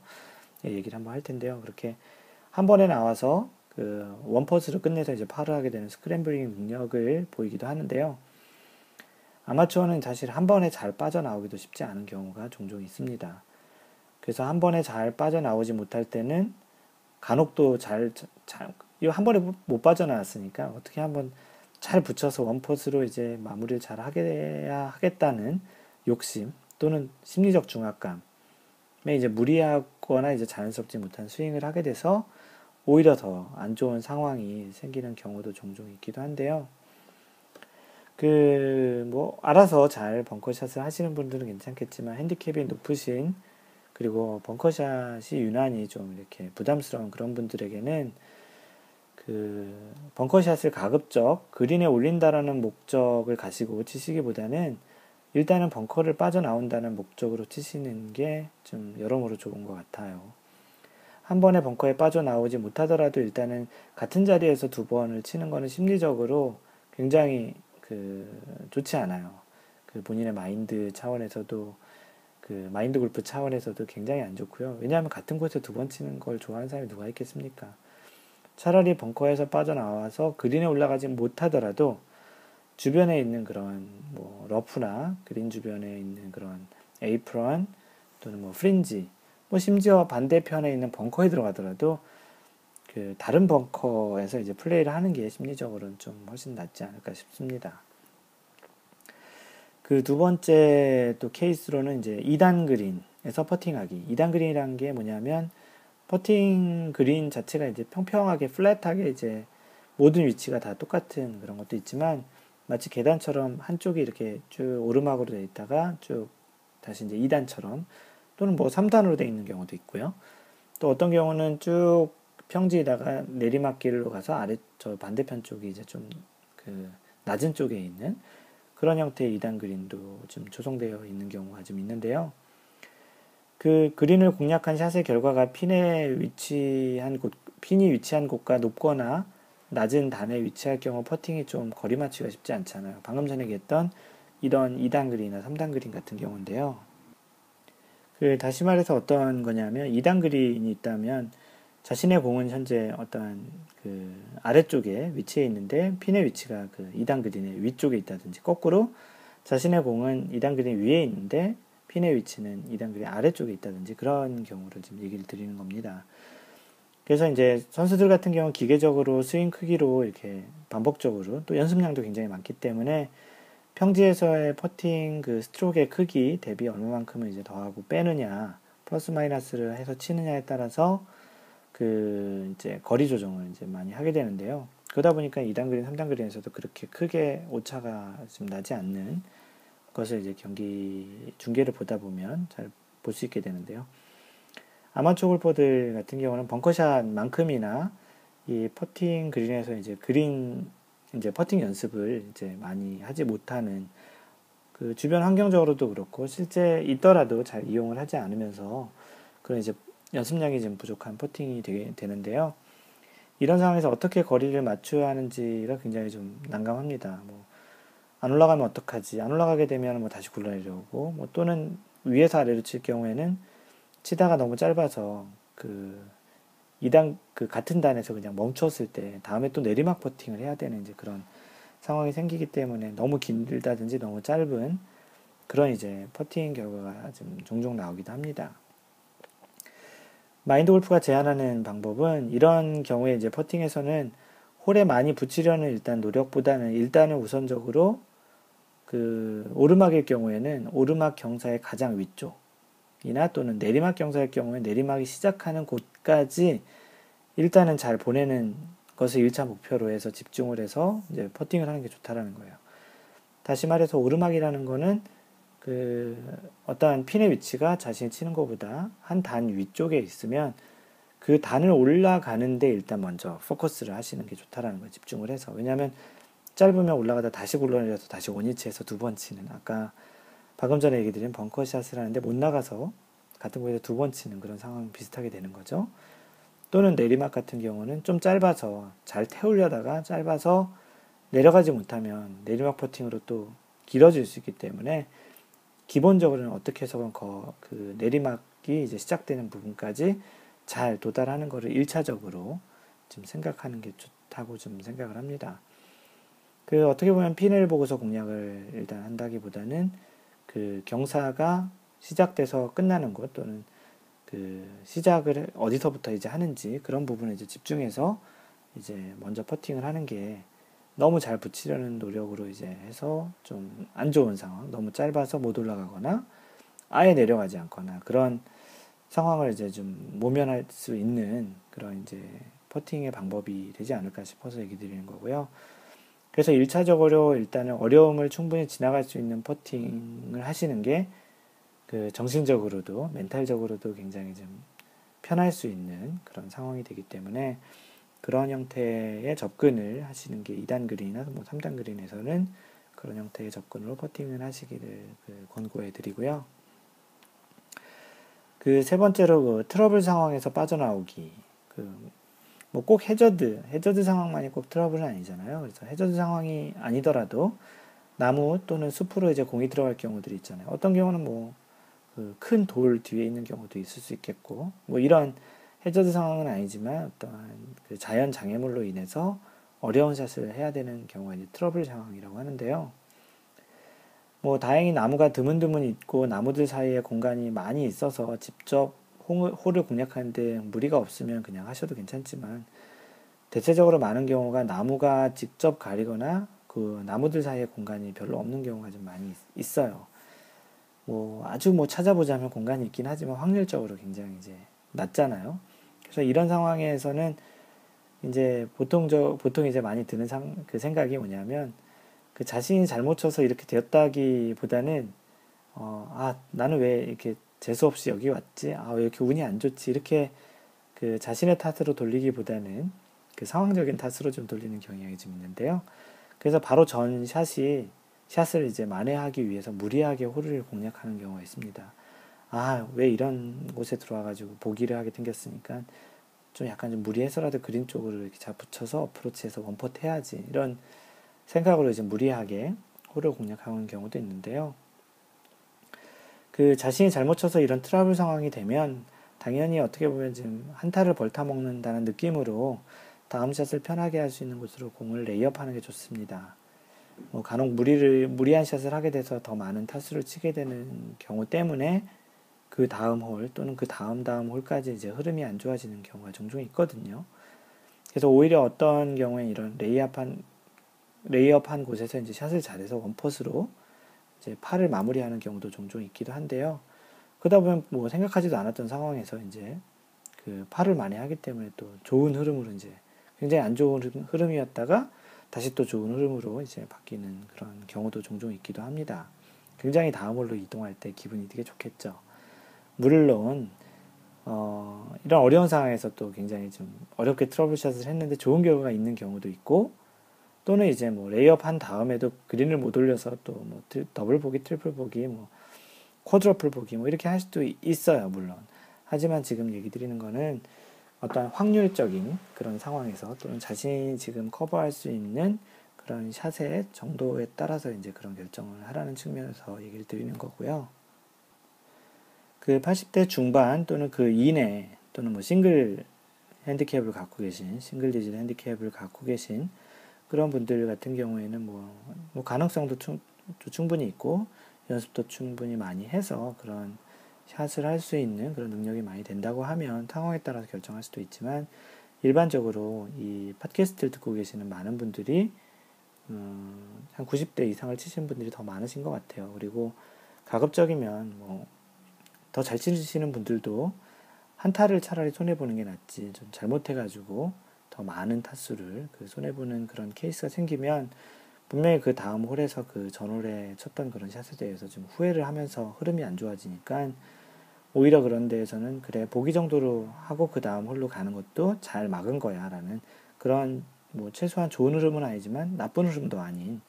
얘기를 한번 할 텐데요. 그렇게 한 번에 나와서 그 원퍼스로 끝내서 이제 파를 하게 되는 스크램블링 능력을 보이기도 하는데요. 아마추어는 사실 한 번에 잘 빠져나오기도 쉽지 않은 경우가 종종 있습니다. 그래서 한 번에 잘 빠져나오지 못할 때는 간혹 또 이거 한 번에 못 빠져나왔으니까 어떻게 한번 잘 붙여서 원퍼스로 이제 마무리를 잘 하겠다는 욕심 또는 심리적 중압감에 이제 무리하거나 이제 자연스럽지 못한 스윙을 하게 돼서 오히려 더 안 좋은 상황이 생기는 경우도 종종 있기도 한데요. 알아서 잘 벙커샷을 하시는 분들은 괜찮겠지만 핸디캡이 높으신 그리고 벙커샷이 유난히 좀 이렇게 부담스러운 그런 분들에게는 그 벙커샷을 가급적 그린에 올린다라는 목적을 가지고 치시기보다는 일단은 벙커를 빠져나온다는 목적으로 치시는 게 좀 여러모로 좋은 것 같아요. 한 번에 벙커에 빠져나오지 못하더라도 일단은 같은 자리에서 두 번을 치는 거는 심리적으로 굉장히 좋지 않아요. 그 본인의 마인드 차원에서도 마인드 골프 차원에서도 굉장히 안 좋고요. 왜냐하면 같은 곳에 두 번 치는 걸 좋아하는 사람이 누가 있겠습니까? 차라리 벙커에서 빠져나와서 그린에 올라가지 못하더라도 주변에 있는 그런 뭐 러프나 그린 주변에 있는 그런 에이프런 또는 뭐 프린지 심지어 반대편에 있는 벙커에 들어가더라도 다른 벙커에서 이제 플레이를 하는 게 심리적으로는 좀 훨씬 낫지 않을까 싶습니다. 그 두 번째 또 케이스로는 이제 2단 그린에서 퍼팅하기. 2단 그린이라는 게 뭐냐면 퍼팅 그린 자체가 이제 평평하게 플랫하게 이제 모든 위치가 다 똑같은 그런 것도 있지만 마치 계단처럼 한쪽이 이렇게 쭉 오르막으로 되어 있다가 쭉 다시 이제 2단처럼 또는 뭐 3단으로 되어 있는 경우도 있고요. 또 어떤 경우는 쭉 평지에다가 내리막길로 가서 저 반대편 쪽이 이제 좀 낮은 쪽에 있는 그런 형태의 2단 그린도 좀 조성되어 있는 경우가 좀 있는데요. 그 그린을 공략한 샷의 결과가 핀이 위치한 곳과 높거나 낮은 단에 위치할 경우 퍼팅이 좀 거리 맞추기가 쉽지 않잖아요. 방금 전에 얘기했던 이런 2단 그린이나 3단 그린 같은 경우인데요. 다시 말해서 어떤 거냐면 2단 그린이 있다면 자신의 공은 현재 어떠한 아래쪽에 위치해 있는데 핀의 위치가 2단 그린의 위쪽에 있다든지 거꾸로 자신의 공은 2단 그린 위에 있는데 핀의 위치는 2단 그린 아래쪽에 있다든지 그런 경우를 지금 얘기를 드리는 겁니다. 그래서 이제 선수들 같은 경우는 기계적으로 스윙 크기로 이렇게 반복적으로 또 연습량도 굉장히 많기 때문에 평지에서의 퍼팅 스트로크의 크기 대비 얼마만큼을 이제 더하고 빼느냐 플러스 마이너스를 해서 치느냐에 따라서 이제 거리 조정을 이제 많이 하게 되는데요. 그러다 보니까 2단 그린, 3단 그린에서도 그렇게 크게 오차가 좀 나지 않는 것을 이제 경기 중계를 보다 보면 잘 볼 수 있게 되는데요. 아마추어 골퍼들 같은 경우는 벙커샷만큼이나 이 퍼팅 그린에서 이제 이제 퍼팅 연습을 이제 많이 하지 못하는, 그 주변 환경적으로도 그렇고 실제 있더라도 잘 이용을 하지 않으면서 그런 이제 연습량이 좀 부족한 퍼팅이 되는데요. 이런 상황에서 어떻게 거리를 맞춰야 하는지가 굉장히 좀 난감합니다. 뭐, 안 올라가면 어떡하지? 안 올라가게 되면 뭐 다시 굴러내려오고, 뭐 또는 위에서 아래로 칠 경우에는 치다가 너무 짧아서 그 같은 단에서 그냥 멈췄을 때 다음에 또 내리막 퍼팅을 해야 되는 이제 그런 상황이 생기기 때문에 너무 길다든지 너무 짧은 그런 이제 퍼팅 결과가 좀 종종 나오기도 합니다. 마인드 골프가 제안하는 방법은 이런 경우에 이제 퍼팅에서는 홀에 많이 붙이려는 일단 노력보다는 일단은 우선적으로 그 오르막일 경우에는 오르막 경사의 가장 위쪽이나 또는 내리막 경사일 경우에 내리막이 시작하는 곳까지 일단은 잘 보내는 것을 1차 목표로 해서 집중을 해서 이제 퍼팅을 하는 게 좋다라는 거예요. 다시 말해서 오르막이라는 거는 그 어떠한 핀의 위치가 자신이 치는 것보다 한 단 위쪽에 있으면 그 단을 올라가는데 일단 먼저 포커스를 하시는 게 좋다라는 거예요. 집중을 해서. 왜냐하면 짧으면 올라가다 다시 굴러내려서 다시 원위치에서 두 번 치는, 아까 방금 전에 얘기 드린 벙커샷을 하는데 못 나가서 같은 곳에서 두 번 치는 그런 상황 비슷하게 되는 거죠. 또는 내리막 같은 경우는 좀 짧아서 잘 태우려다가 짧아서 내려가지 못하면 내리막 퍼팅으로 또 길어질 수 있기 때문에 기본적으로는 어떻게 해서건 그 내리막이 이제 시작되는 부분까지 잘 도달하는 것을 1차적으로 좀 생각하는 게 좋다고 좀 생각을 합니다. 그 어떻게 보면 핀을 보고서 공략을 일단 한다기보다는 그 경사가 시작돼서 끝나는 곳 또는 그 시작을 어디서부터 이제 하는지 그런 부분에 이제 집중해서 이제 먼저 퍼팅을 하는 게 너무 잘 붙이려는 노력으로 이제 해서 좀 안 좋은 상황, 너무 짧아서 못 올라가거나 아예 내려가지 않거나 그런 상황을 이제 좀 모면할 수 있는 그런 이제 퍼팅의 방법이 되지 않을까 싶어서 얘기 드리는 거고요. 그래서 1차적으로 일단은 어려움을 충분히 지나갈 수 있는 퍼팅을 하시는 게 그 정신적으로도 멘탈적으로도 굉장히 좀 편할 수 있는 그런 상황이 되기 때문에 그런 형태의 접근을 하시는 게 2단 그린이나 뭐 3단 그린에서는 그런 형태의 접근으로 퍼팅을 하시기를 권고해 드리고요. 그 세 번째로 그 트러블 상황에서 빠져나오기. 뭐 꼭 해저드 상황만이 꼭 트러블은 아니잖아요. 그래서 해저드 상황이 아니더라도 나무 또는 숲으로 이제 공이 들어갈 경우들이 있잖아요. 어떤 경우는 뭐 큰 돌 뒤에 있는 경우도 있을 수 있겠고, 뭐 이런 해저드 상황은 아니지만 어떠한 그 자연 장애물로 인해서 어려운 샷을 해야 되는 경우가 이제 트러블 상황이라고 하는데요. 뭐 다행히 나무가 드문드문 있고 나무들 사이에 공간이 많이 있어서 직접 홀을 공략하는데 무리가 없으면 그냥 하셔도 괜찮지만 대체적으로 많은 경우가 나무가 직접 가리거나 그 나무들 사이에 공간이 별로 없는 경우가 좀 많이 있어요. 뭐 아주 뭐 찾아보자면 공간이 있긴 하지만 확률적으로 굉장히 이제 낮잖아요. 그래서 이런 상황에서는 이제 보통 이제 많이 드는 그 생각이 뭐냐면 그 자신이 잘못 쳐서 이렇게 되었다기보다는 나는 왜 이렇게 재수 없이 여기 왔지? 왜 이렇게 운이 안 좋지? 이렇게 그 자신의 탓으로 돌리기보다는 그 상황적인 탓으로 좀 돌리는 경향이 좀 있는데요. 그래서 바로 전 샷을 이제 만회하기 위해서 무리하게 홀을 공략하는 경우가 있습니다. 왜 이런 곳에 들어와가지고 보기를 하게 생겼으니까 좀 약간 좀 무리해서라도 그린 쪽으로 이렇게 잘 붙여서 어프로치해서 원퍼트 해야지. 이런 생각으로 이제 무리하게 홀을 공략하는 경우도 있는데요. 그 자신이 잘못 쳐서 이런 트러블 상황이 되면 당연히 어떻게 보면 지금 한타를 벌타먹는다는 느낌으로 다음 샷을 편하게 할 수 있는 곳으로 공을 레이업하는 게 좋습니다. 뭐 간혹 무리한 샷을 하게 돼서 더 많은 타수를 치게 되는 경우 때문에 그 다음 홀 또는 그 다음 홀까지 이제 흐름이 안 좋아지는 경우가 종종 있거든요. 그래서 오히려 어떤 경우에 이런 레이업한 곳에서 이제 샷을 잘해서 원퍼스로 이제 팔을 마무리하는 경우도 종종 있기도 한데요. 그러다 보면 뭐 생각하지도 않았던 상황에서 이제 그 팔을 만회하기 때문에 또 좋은 흐름으로 이제 굉장히 안 좋은 흐름이었다가 다시 또 좋은 흐름으로 이제 바뀌는 그런 경우도 종종 있기도 합니다. 굉장히 다음 홀로 이동할 때 기분이 되게 좋겠죠. 물론 이런 어려운 상황에서 또 굉장히 좀 어렵게 트러블샷을 했는데 좋은 결과가 있는 경우도 있고, 또는 이제 뭐 레이업 한 다음에도 그린을 못 올려서 또 뭐 더블 보기, 트리플 보기, 뭐 쿼드러플 보기 뭐 이렇게 할 수도 있어요, 물론. 하지만 지금 얘기 드리는 거는 어떠한 확률적인 그런 상황에서 또는 자신이 지금 커버할 수 있는 그런 샷의 정도에 따라서 이제 그런 결정을 하라는 측면에서 얘기를 드리는 거고요. 그 80대 중반 또는 그 이내 또는 뭐 싱글 핸디캡을 갖고 계신, 싱글 디짓 핸디캡을 갖고 계신 그런 분들 같은 경우에는 뭐 가능성도 충분히 있고 연습도 충분히 많이 해서 그런 샷을 할 수 있는 그런 능력이 많이 된다고 하면 상황에 따라서 결정할 수도 있지만, 일반적으로 이 팟캐스트를 듣고 계시는 많은 분들이 한 90대 이상을 치시는 분들이 더 많으신 것 같아요. 그리고 가급적이면 뭐 더 잘 치시는 분들도 한 타를 차라리 손해보는 게 낫지, 좀 잘못해가지고 더 많은 타수를 손해보는 그런 케이스가 생기면 분명히 그 다음 홀에서 그 전홀에 쳤던 그런 샷에 대해서 좀 후회를 하면서 흐름이 안 좋아지니까, 오히려 그런 데에서는 그래 보기 정도로 하고 그 다음 홀로 가는 것도 잘 막은 거야 라는 그런, 뭐 최소한 좋은 흐름은 아니지만 나쁜 흐름도 아닌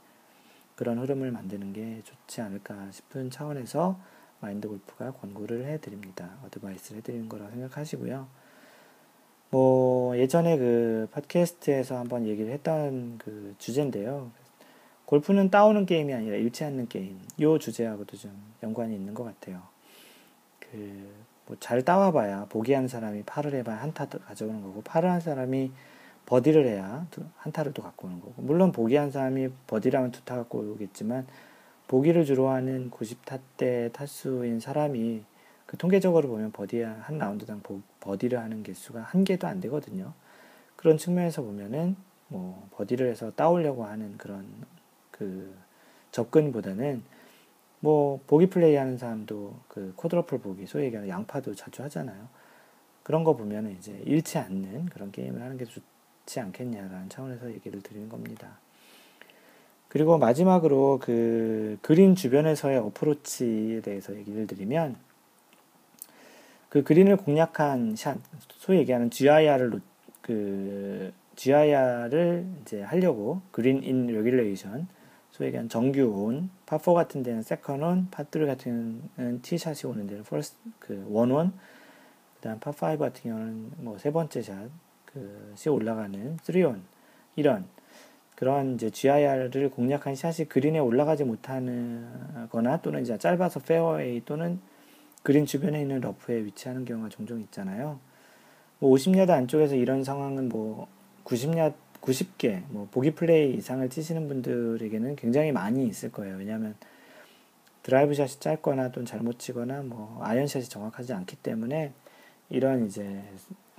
그런 흐름을 만드는 게 좋지 않을까 싶은 차원에서 마인드 골프가 권고를 해드립니다. 어드바이스를 해드리는 거라고 생각하시고요. 뭐 예전에 그 팟캐스트에서 한번 얘기를 했던 그 주제인데요. 골프는 따오는 게임이 아니라 잃지 않는 게임. 이 주제하고도 좀 연관이 있는 것 같아요. 뭐 잘 따와봐야 보기하는 사람이 파를 해봐야 한 타 가져오는 거고, 파를 한 사람이 버디를 해야 한 타를 또 갖고 오는 거고, 물론 보기한 사람이 버디를 하면 두 타 갖고 오겠지만 보기를 주로 하는 90타대 타수인 사람이 그 통계적으로 보면 한 라운드당 버디를 하는 개수가 한 개도 안 되거든요. 그런 측면에서 보면은 뭐 버디를 해서 따오려고 하는 그런 그 접근보다는, 뭐 보기 플레이 하는 사람도 그 쿼드러플 보기, 소위 얘기하는 양파도 자주 하잖아요. 그런 거 보면은 이제 잃지 않는 그런 게임을 하는 게 좋지 않겠냐라는 차원에서 얘기를 드리는 겁니다. 그리고 마지막으로 그 그린 주변에서의 어프로치에 대해서 얘기를 드리면, 그 그린을 공략한 샷, 소위 얘기하는 GIR을 이제 하려고 그린 인 레귤레이션, 소위 얘기하는 정규 온, 파4 같은 데는 세컨 온, 파3 같은 데는 티샷이 오는 데는 원온, 그다음 파5 같은 경우는 뭐 세 번째 샷, 시 올라가는 3온, 이런 그런 이제 GIR을 공략한 샷이 그린에 올라가지 못하거나 또는 이제 짧아서 페어웨이 또는 그린 주변에 있는 러프에 위치하는 경우가 종종 있잖아요. 뭐 50야드 안쪽에서 이런 상황은 뭐 90개, 뭐 보기 플레이 이상을 치시는 분들에게는 굉장히 많이 있을 거예요. 왜냐하면 드라이브 샷이 짧거나 또는 잘못 치거나 뭐 아이언 샷이 정확하지 않기 때문에 이런 이제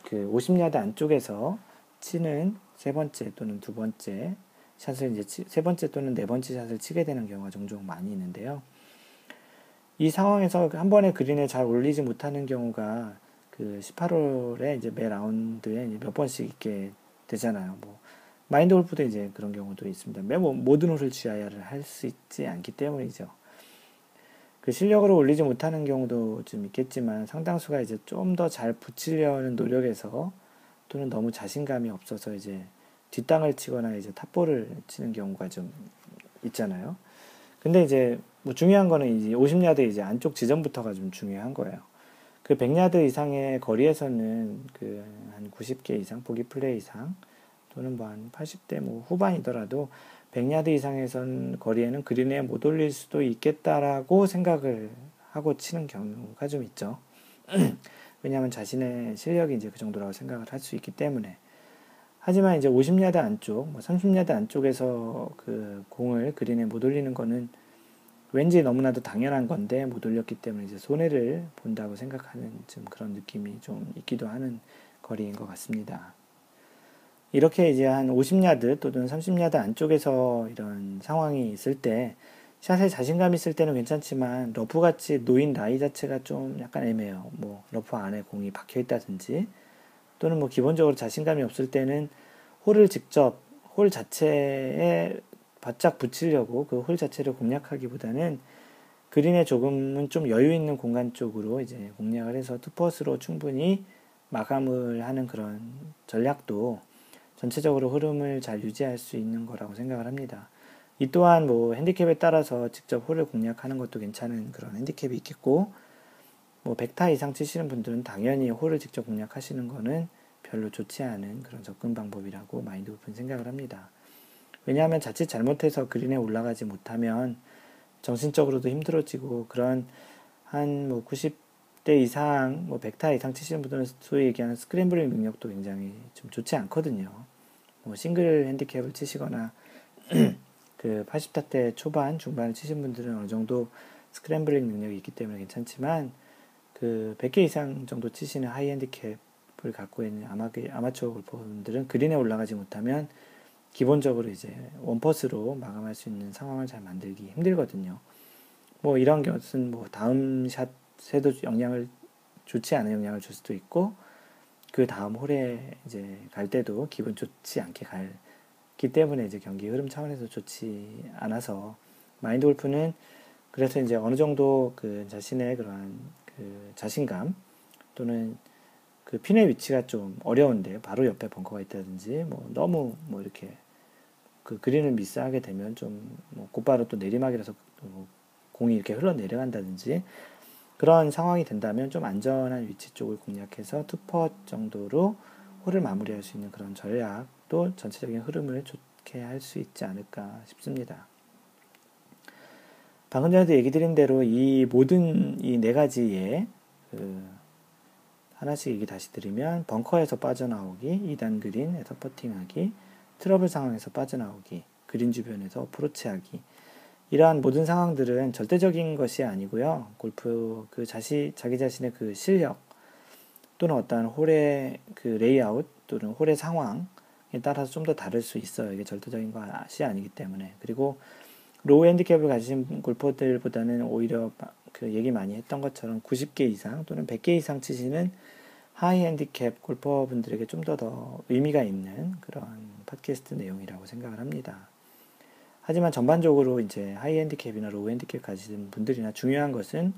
그 50야드 안쪽에서 치는 세 번째 또는 두 번째 샷을 이제 세 번째 또는 네 번째 샷을 치게 되는 경우가 종종 많이 있는데요. 이 상황에서 한 번에 그린에 잘 올리지 못하는 경우가 그 18홀에 이제 매 라운드에 이제 몇 번씩 있게 되잖아요. 뭐 마인드 골프도 이제 그런 경우도 있습니다. 모든 홀을 GIR을 할 수 있지 않기 때문이죠. 그 실력으로 올리지 못하는 경우도 좀 있겠지만 상당수가 이제 좀 더 잘 붙이려는 노력에서 또는 너무 자신감이 없어서 이제 뒷땅을 치거나 이제 탑볼을 치는 경우가 좀 있잖아요. 근데 이제 뭐 중요한 거는 이제 50야드 이제 안쪽 지점부터가 좀 중요한 거예요. 그 100야드 이상의 거리에서는 그 한 90개 이상, 보기 플레이 이상, 또는 뭐 한 80대 뭐 후반이더라도 100야드 이상에선 거리에는 그린에 못 올릴 수도 있겠다라고 생각을 하고 치는 경우가 좀 있죠. 왜냐하면 자신의 실력이 이제 그 정도라고 생각을 할 수 있기 때문에. 하지만 이제 50야드 안쪽, 뭐 30야드 안쪽에서 그 공을 그린에 못 올리는 거는 왠지 너무나도 당연한 건데 못 올렸기 때문에 이제 손해를 본다고 생각하는 좀 그런 느낌이 좀 있기도 하는 거리인 것 같습니다. 이렇게 이제 한 50야드 또는 30야드 안쪽에서 이런 상황이 있을 때 샷에 자신감 있을 때는 괜찮지만 러프같이 놓인 라이 자체가 좀 약간 애매해요. 뭐 러프 안에 공이 박혀 있다든지 또는 뭐 기본적으로 자신감이 없을 때는 홀 자체에 바짝 붙이려고 그 홀 자체를 공략하기보다는 그린에 조금은 좀 여유 있는 공간 쪽으로 이제 공략을 해서 투퍼스로 충분히 마감을 하는 그런 전략도 전체적으로 흐름을 잘 유지할 수 있는 거라고 생각을 합니다. 이 또한 뭐 핸디캡에 따라서 직접 홀을 공략하는 것도 괜찮은 그런 핸디캡이 있겠고, 뭐 100타 이상 치시는 분들은 당연히 홀을 직접 공략하시는 거는 별로 좋지 않은 그런 접근 방법이라고 마인드 골프는 생각을 합니다. 왜냐하면 자칫 잘못해서 그린에 올라가지 못하면 정신적으로도 힘들어지고, 그런 한 뭐 90대 이상, 뭐 100타 이상 치시는 분들은 소위 얘기하는 스크램블링 능력도 굉장히 좀 좋지 않거든요. 뭐 싱글 핸디캡을 치시거나 그 80타 때 초반, 중반을 치신 분들은 어느 정도 스크램블링 능력이 있기 때문에 괜찮지만, 그 100개 이상 정도 치시는 하이 핸디캡을 갖고 있는 아마추어 골퍼분들은 그린에 올라가지 못하면 기본적으로 이제 원퍼스로 마감할 수 있는 상황을 잘 만들기 힘들거든요. 뭐 이런 것은 뭐 다음 샷에도 좋지 않은 영향을 줄 수도 있고, 그 다음 홀에 이제 갈 때도 기분 좋지 않게 갔기 때문에 이제 경기 흐름 차원에서 좋지 않아서, 마인드 골프는 그래서 이제 어느 정도 그 자신의 그러한 그 자신감, 또는 그 핀의 위치가 좀 어려운데 바로 옆에 벙커가 있다든지, 뭐 너무 뭐 이렇게 그 그린을 미스하게 되면 좀뭐 곧바로 또 내리막이라서 뭐 공이 이렇게 흘러 내려간다든지, 그런 상황이 된다면 좀 안전한 위치 쪽을 공략해서 투퍼 정도로 홀을 마무리할 수 있는 그런 전략도 전체적인 흐름을 좋게 할 수 있지 않을까 싶습니다. 방금 전에도 얘기 드린 대로 이 모든 이 네 가지의 그 하나씩 얘기 다시 드리면, 벙커에서 빠져나오기, 2단 그린에서 퍼팅하기, 트러블 상황에서 빠져나오기, 그린 주변에서 어프로치하기, 이러한 모든 상황들은 절대적인 것이 아니고요. 골프 자기 자신의 그 실력, 또는 어떠한 홀의 그 레이아웃, 또는 홀의 상황에 따라서 좀 더 다를 수 있어요. 이게 절대적인 것이 아니기 때문에. 그리고 로우 핸디캡을 가진 골퍼들보다는 오히려 그 얘기 많이 했던 것처럼 90개 이상 또는 100개 이상 치시는 하이 핸디캡 골퍼분들에게 좀 더 의미가 있는 그런 팟캐스트 내용이라고 생각을 합니다. 하지만 전반적으로 이제 하이 핸디캡이나 로우 핸디캡 가진 분들이나 중요한 것은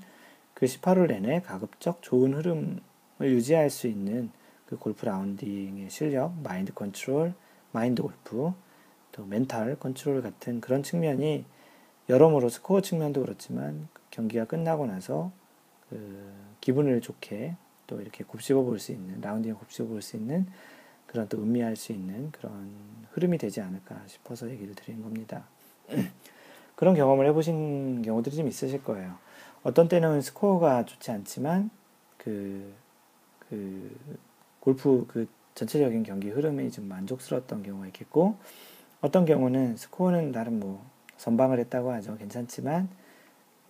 그 18홀 내내 가급적 좋은 흐름을 유지할 수 있는 그 골프 라운딩의 실력, 마인드 컨트롤, 마인드 골프, 또 멘탈 컨트롤 같은 그런 측면이 여러모로 스코어 측면도 그렇지만 경기가 끝나고 나서 그 기분을 좋게 또 이렇게 곱씹어 볼 수 있는, 라운딩을 곱씹어 볼 수 있는 그런 또 음미할 수 있는 그런 흐름이 되지 않을까 싶어서 얘기를 드리는 겁니다. 그런 경험을 해보신 경우들이 좀 있으실 거예요. 어떤 때는 스코어가 좋지 않지만 그 골프 그 전체적인 경기 흐름이 좀 만족스러웠던 경우가 있겠고, 어떤 경우는 스코어는 나름 뭐 선방을 했다고 하죠. 괜찮지만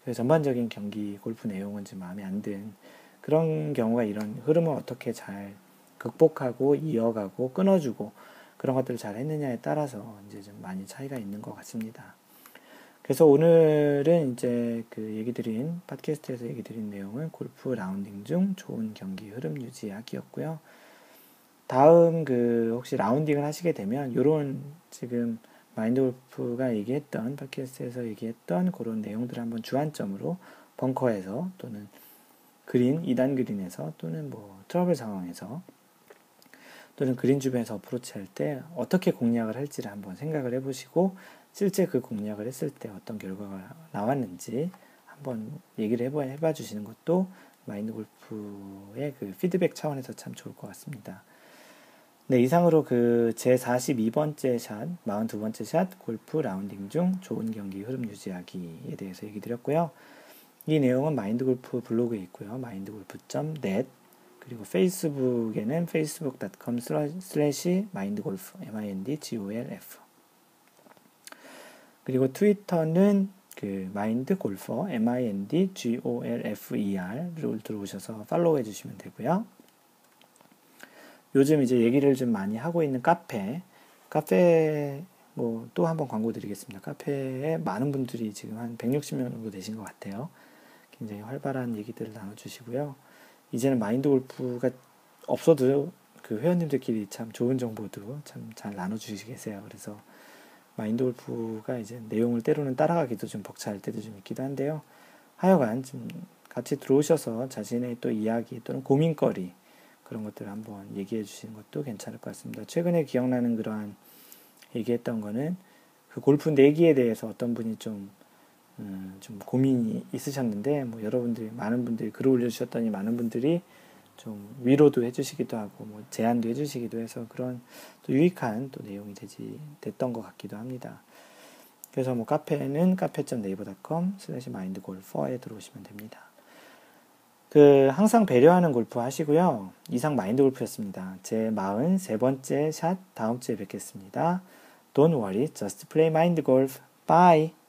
그 전반적인 경기 골프 내용은 좀 마음에 안 든 그런 경우가, 이런 흐름을 어떻게 잘 극복하고 이어가고 끊어주고 그런 것들을 잘 했느냐에 따라서 이제 좀 많이 차이가 있는 것 같습니다. 그래서 오늘은 이제 팟캐스트에서 얘기 드린 내용은 골프 라운딩 중 좋은 경기 흐름 유지하기였고요. 다음 혹시 라운딩을 하시게 되면 요런 지금 마인드 골프가 팟캐스트에서 얘기했던 그런 내용들을 한번 주안점으로 벙커에서, 또는 2단 그린에서, 또는 뭐 트러블 상황에서, 또는 그린 주변에서 어프로치 할 때 어떻게 공략을 할지를 한번 생각을 해보시고, 실제 그 공략을 했을 때 어떤 결과가 나왔는지 한번 얘기를 해봐 주시는 것도 마인드 골프의 그 피드백 차원에서 참 좋을 것 같습니다. 네, 이상으로 제 42번째 샷, 42번째 샷, 골프 라운딩 중 좋은 경기 흐름 유지하기에 대해서 얘기 드렸고요. 이 내용은 마인드 골프 블로그에 있고요. mindgolf.net, 그리고 페이스북에는 facebook.com/mindgolf, mindgolf. 그리고 트위터는 mindgolfer, mindgolfer.를 들어오셔서 팔로우 해주시면 되고요. 요즘 이제 얘기를 좀 많이 하고 있는 카페 뭐 또 한번 광고 드리겠습니다. 카페에 많은 분들이 지금 한 160명 정도 되신 것 같아요. 굉장히 활발한 얘기들을 나눠주시고요. 이제는 마인드 골프가 없어도 그 회원님들끼리 참 좋은 정보도 참 잘 나눠주시게 계세요. 그래서 마인드 골프가 이제 내용을 때로는 따라가기도 좀 벅찰 때도 좀 있기도 한데요. 하여간 좀 같이 들어오셔서 자신의 또 이야기 또는 고민거리 그런 것들을 한번 얘기해 주시는 것도 괜찮을 것 같습니다. 최근에 기억나는 그러한 얘기했던 거는 그 골프 내기에 대해서 어떤 분이 좀 고민이 있으셨는데, 뭐 여러분들이, 많은 분들이 글을 올려주셨더니 많은 분들이 좀 위로도 해주시기도 하고, 뭐 제안도 해주시기도 해서 그런 또 유익한 또 내용이 됐던 것 같기도 합니다. 그래서 뭐 카페는 cafe.naver.com/mindgolfer에 들어오시면 됩니다. 항상 배려하는 골프 하시고요. 이상 마인드 골프였습니다. 제 43번째 샷 다음 주에 뵙겠습니다. Don't worry, just play mind golf. Bye!